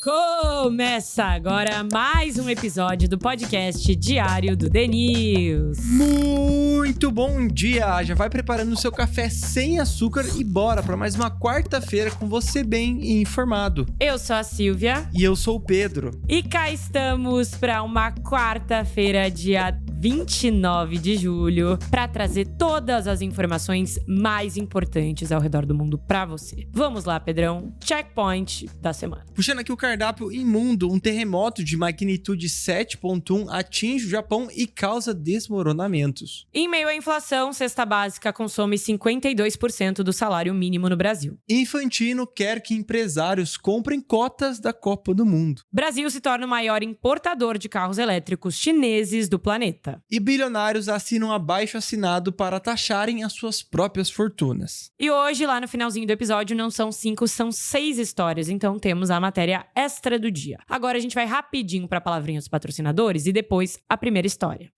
Começa agora mais um episódio do podcast diário do The News. Muito bom dia! Já vai preparando o seu café sem açúcar e bora para mais uma quarta-feira com você bem informado. Eu sou a Silvia. E eu sou o Pedro. E cá estamos para uma quarta-feira, dia 29 de julho, para trazer todas as informações mais importantes ao redor do mundo para você. Vamos lá, Pedrão. Checkpoint da semana. Puxando aqui o cardápio imundo, um terremoto de magnitude 7.1 atinge o Japão e causa desmoronamentos. Em meio à inflação, cesta básica consome 52% do salário mínimo no Brasil. Infantino quer que empresários comprem cotas da Copa do Mundo. Brasil se torna o maior importador de carros elétricos chineses do planeta. E bilionários assinam abaixo-assinado para taxarem as suas próprias fortunas. E hoje, lá no finalzinho do episódio, não são 5, são 6 histórias, então temos a matéria extra do dia. Agora a gente vai rapidinho para a palavrinha dos patrocinadores e depois a primeira história.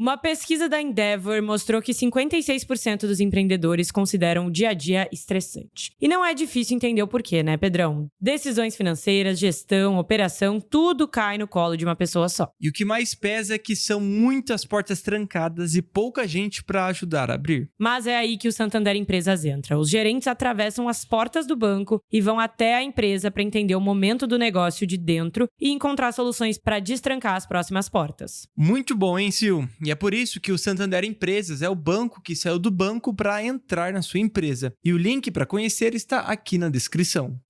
Uma pesquisa da Endeavor mostrou que 56% dos empreendedores consideram o dia a dia estressante. E não é difícil entender o porquê, né, Pedrão? Decisões financeiras, gestão, operação, tudo cai no colo de uma pessoa só. E o que mais pesa é que são muitas portas trancadas e pouca gente para ajudar a abrir. Mas é aí que o Santander Empresas entra. Os gerentes atravessam as portas do banco e vão até a empresa para entender o momento do negócio de dentro e encontrar soluções para destrancar as próximas portas. Muito bom, hein, Sil? E é por isso que o Santander Empresas é o banco que saiu do banco para entrar na sua empresa. E o link para conhecer está aqui na descrição.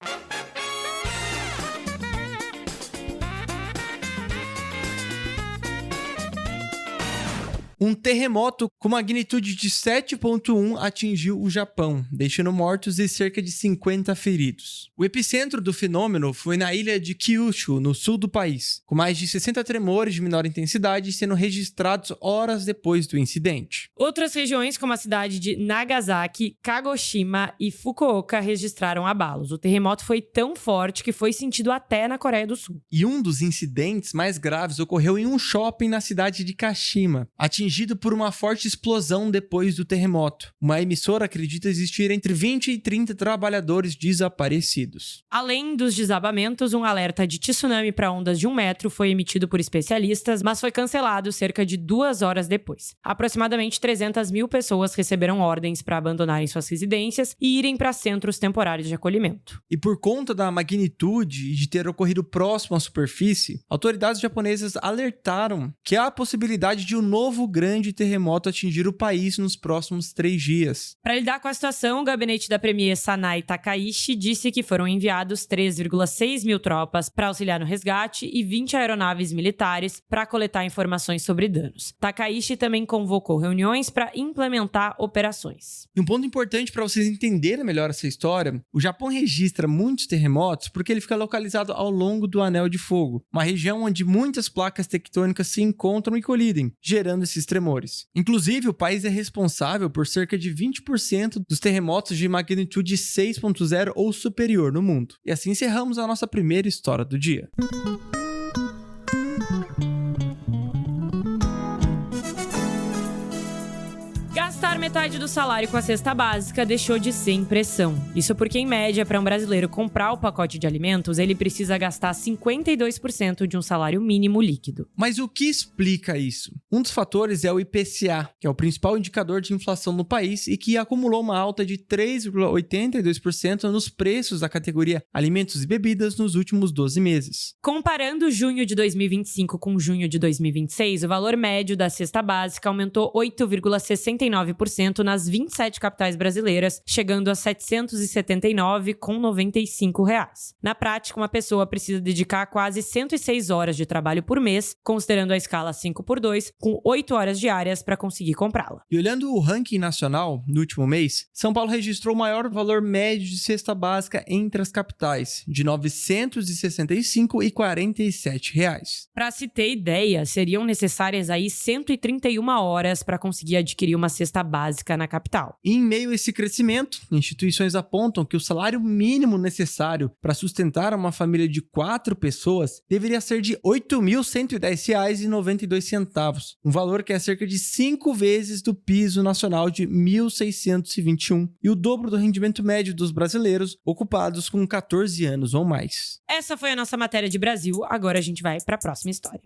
Um terremoto com magnitude de 7.1 atingiu o Japão, deixando mortos e cerca de 50 feridos. O epicentro do fenômeno foi na ilha de Kyushu, no sul do país, com mais de 60 tremores de menor intensidade sendo registrados horas depois do incidente. Outras regiões, como a cidade de Nagasaki, Kagoshima e Fukuoka, registraram abalos. O terremoto foi tão forte que foi sentido até na Coreia do Sul. E um dos incidentes mais graves ocorreu em um shopping na cidade de Kashima, atingido por uma forte explosão depois do terremoto. Uma emissora acredita existir entre 20 e 30 trabalhadores desaparecidos. Além dos desabamentos, um alerta de tsunami para ondas de 1 metro foi emitido por especialistas, mas foi cancelado cerca de 2 horas depois. Aproximadamente 300 mil pessoas receberam ordens para abandonarem suas residências e irem para centros temporários de acolhimento. E por conta da magnitude e de ter ocorrido próximo à superfície, autoridades japonesas alertaram que há a possibilidade de um novo grande terremoto atingir o país nos próximos 3 dias. Para lidar com a situação, o gabinete da premier Sanae Takaishi disse que foram enviados 3,6 mil tropas para auxiliar no resgate e 20 aeronaves militares para coletar informações sobre danos. Takaishi também convocou reuniões para implementar operações. E um ponto importante para vocês entenderem melhor essa história, o Japão registra muitos terremotos porque ele fica localizado ao longo do Anel de Fogo, uma região onde muitas placas tectônicas se encontram e colidem, gerando esses tremores. Inclusive, o país é responsável por cerca de 20% dos terremotos de magnitude 6.0 ou superior no mundo. E assim encerramos a nossa primeira história do dia. Gastar metade do salário com a cesta básica deixou de ser impressão. Isso porque, em média, para um brasileiro comprar o pacote de alimentos, ele precisa gastar 52% de um salário mínimo líquido. Mas o que explica isso? Um dos fatores é o IPCA, que é o principal indicador de inflação no país e que acumulou uma alta de 3,82% nos preços da categoria alimentos e bebidas nos últimos 12 meses. Comparando junho de 2025 com junho de 2026, o valor médio da cesta básica aumentou 8,69% nas 27 capitais brasileiras, chegando a R$ 779,95. Na prática, uma pessoa precisa dedicar quase 106 horas de trabalho por mês, considerando a escala 5x2, com 8 horas diárias para conseguir comprá-la. E olhando o ranking nacional, no último mês, São Paulo registrou o maior valor médio de cesta básica entre as capitais, de R$ 965,47. Para se ter ideia, seriam necessárias aí 131 horas para conseguir adquirir uma cesta básica na capital. E em meio a esse crescimento, instituições apontam que o salário mínimo necessário para sustentar uma família de 4 pessoas deveria ser de R$ 8.110,92, um valor que é cerca de 5 vezes do piso nacional de 1.621 e o dobro do rendimento médio dos brasileiros ocupados com 14 anos ou mais. Essa foi a nossa matéria de Brasil, agora a gente vai para a próxima história.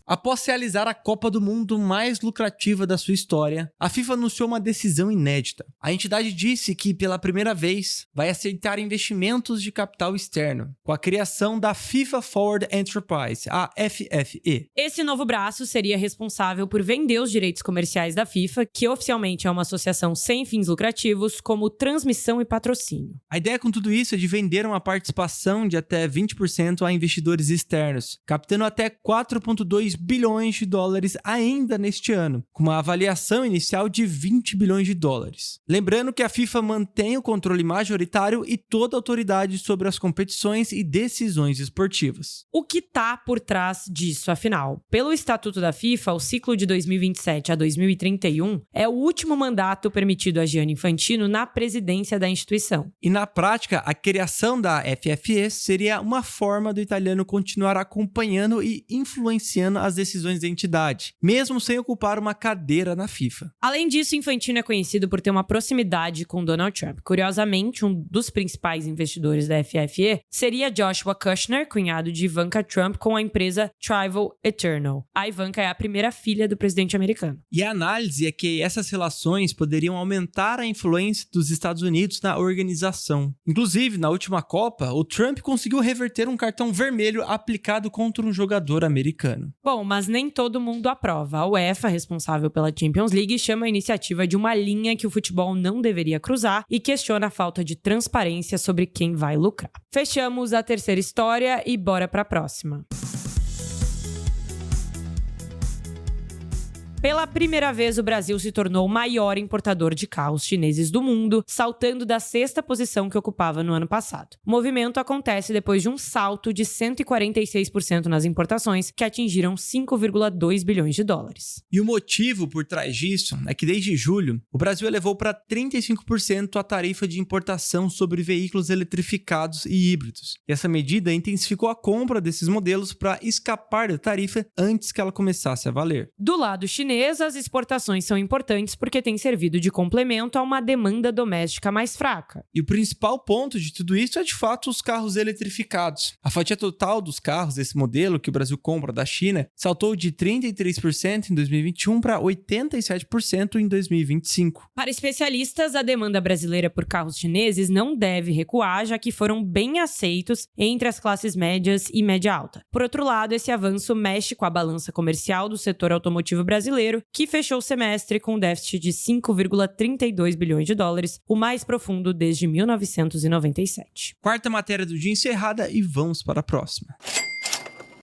Após realizar a Copa do Mundo mais lucrativa da sua história, a FIFA anunciou uma decisão inédita. A entidade disse que, pela primeira vez, vai aceitar investimentos de capital externo, com a criação da FIFA Forward Enterprise, a FFE. Esse novo braço seria responsável por vender os direitos comerciais da FIFA, que oficialmente é uma associação sem fins lucrativos, como transmissão e patrocínio. A ideia com tudo isso é de vender uma participação de até 20% a investidores externos, captando até 4,2 bilhões de dólares ainda neste ano, com uma avaliação inicial de 20 bilhões de dólares. Lembrando que a FIFA mantém o controle majoritário e toda a autoridade sobre as competições e decisões esportivas. O que está por trás disso, afinal? Pelo Estatuto da FIFA, o ciclo de 2027 a 2031 é o último mandato permitido a Gianni Infantino na presidência da instituição. E na prática, a criação da FFE seria uma forma do italiano continuar acompanhando e influenciando as decisões da entidade, mesmo sem ocupar uma cadeira na FIFA. Além disso, Infantino é conhecido por ter uma proximidade com Donald Trump. Curiosamente, um dos principais investidores da FFE seria Joshua Kushner, cunhado de Ivanka Trump, com a empresa Travel Eternal. A Ivanka é a primeira filha do presidente americano. E a análise é que essas relações poderiam aumentar a influência dos Estados Unidos na organização. Inclusive, na última Copa, o Trump conseguiu reverter um cartão vermelho aplicado contra um jogador americano. Bom, mas nem todo mundo aprova. A UEFA, responsável pela Champions League, chama a iniciativa de uma linha que o futebol não deveria cruzar e questiona a falta de transparência sobre quem vai lucrar. Fechamos a terceira história e bora para a próxima. Pela primeira vez, o Brasil se tornou o maior importador de carros chineses do mundo, saltando da 6ª posição que ocupava no ano passado. O movimento acontece depois de um salto de 146% nas importações, que atingiram 5,2 bilhões de dólares. E o motivo por trás disso é que desde julho, o Brasil elevou para 35% a tarifa de importação sobre veículos eletrificados e híbridos. E essa medida intensificou a compra desses modelos para escapar da tarifa antes que ela começasse a valer. Do lado chinês, as exportações são importantes porque têm servido de complemento a uma demanda doméstica mais fraca. E o principal ponto de tudo isso é, de fato, os carros eletrificados. A fatia total dos carros desse modelo que o Brasil compra da China saltou de 33% em 2021 para 87% em 2025. Para especialistas, a demanda brasileira por carros chineses não deve recuar, já que foram bem aceitos entre as classes médias e média alta. Por outro lado, esse avanço mexe com a balança comercial do setor automotivo brasileiro, que fechou o semestre com um déficit de 5,32 bilhões de dólares, o mais profundo desde 1997. Quarta matéria do dia encerrada e vamos para a próxima.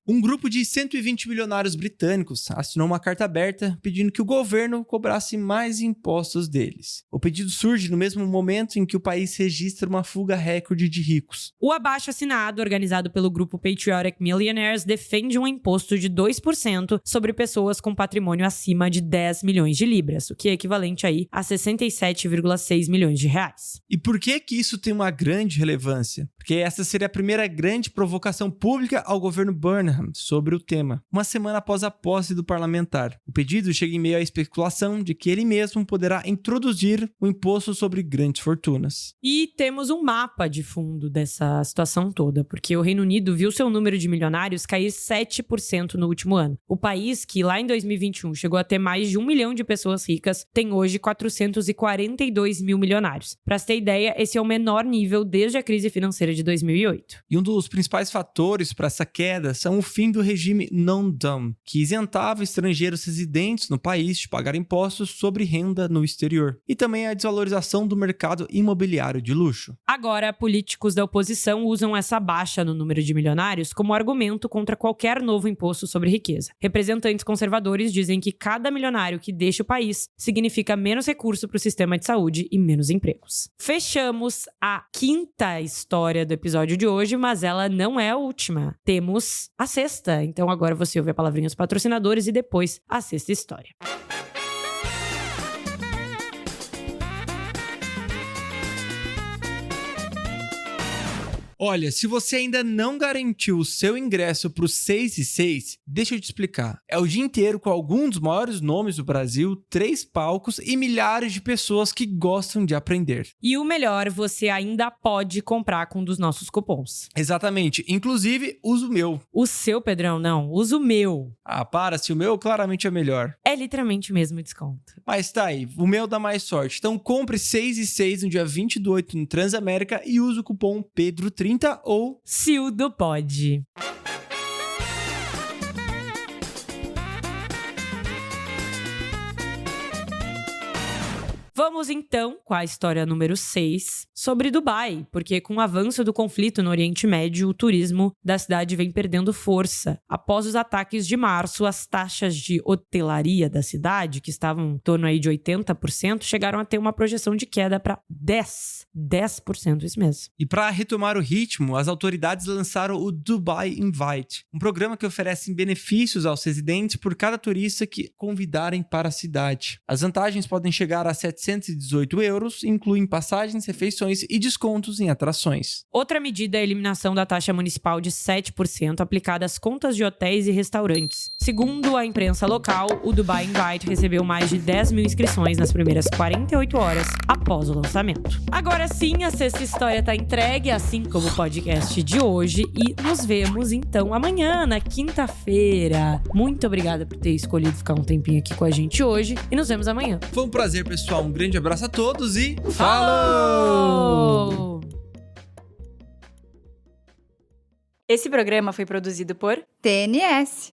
Um grupo de 120 milionários britânicos assinou uma carta aberta pedindo que o governo cobrasse mais impostos deles. O pedido surge no mesmo momento em que o país registra uma fuga recorde de ricos. O abaixo-assinado, organizado pelo grupo Patriotic Millionaires, defende um imposto de 2% sobre pessoas com patrimônio acima de 10 milhões de libras, o que é equivalente aí a 67,6 milhões de reais. E por que isso tem uma grande relevância? Porque essa seria a primeira grande provocação pública ao governo Burnham sobre o tema, uma semana após a posse do parlamentar. O pedido chega em meio à especulação de que ele mesmo poderá introduzir o imposto sobre grandes fortunas. E temos um mapa de fundo dessa situação toda, porque o Reino Unido viu seu número de milionários cair 7% no último ano. O país, que lá em 2021 chegou a ter mais de 1 milhão de pessoas ricas, tem hoje 442 mil milionários. Para se ter ideia, esse é o menor nível desde a crise financeira de 2008. E um dos principais fatores para essa queda são o fim do regime non-dom, que isentava estrangeiros residentes no país de pagar impostos sobre renda no exterior, e também a desvalorização do mercado imobiliário de luxo. Agora, políticos da oposição usam essa baixa no número de milionários como argumento contra qualquer novo imposto sobre riqueza. Representantes conservadores dizem que cada milionário que deixa o país significa menos recurso para o sistema de saúde e menos empregos. Fechamos a quinta história do episódio de hoje, mas ela não é a última. Temos a sexta. Então agora você ouve a palavrinha dos patrocinadores e depois a sexta história. Olha, se você ainda não garantiu o seu ingresso para o 6 e 6, deixa eu te explicar. É o dia inteiro com alguns dos maiores nomes do Brasil, 3 palcos e milhares de pessoas que gostam de aprender. E o melhor, você ainda pode comprar com um dos nossos cupons. Exatamente. Inclusive, usa o meu. O seu, Pedrão, não. Usa o meu. Ah, para, se o meu claramente é melhor. É literalmente o mesmo desconto. Mas tá aí, o meu dá mais sorte. Então compre 6 e 6 no dia 20/8 no Transamérica e use o cupom PEDRO30 ou Cildo pode. Vamos então com a história número 6 sobre Dubai, porque com o avanço do conflito no Oriente Médio, o turismo da cidade vem perdendo força. Após os ataques de março, as taxas de hotelaria da cidade, que estavam em torno aí de 80%, chegaram a ter uma projeção de queda para 10%, isso mesmo. E para retomar o ritmo, as autoridades lançaram o Dubai Invite, um programa que oferece benefícios aos residentes por cada turista que convidarem para a cidade. As vantagens podem chegar a 718 euros, incluem passagens, refeições e descontos em atrações. Outra medida é a eliminação da taxa municipal de 7% aplicada às contas de hotéis e restaurantes. Segundo a imprensa local, o Dubai Invite recebeu mais de 10 mil inscrições nas primeiras 48 horas após o lançamento. Agora sim, a sexta história está entregue, assim como o podcast de hoje, e nos vemos então amanhã, na quinta-feira. Muito obrigada por ter escolhido ficar um tempinho aqui com a gente hoje e nos vemos amanhã. Foi um prazer, pessoal. Um grande abraço a todos e falou! Esse programa foi produzido por TNS.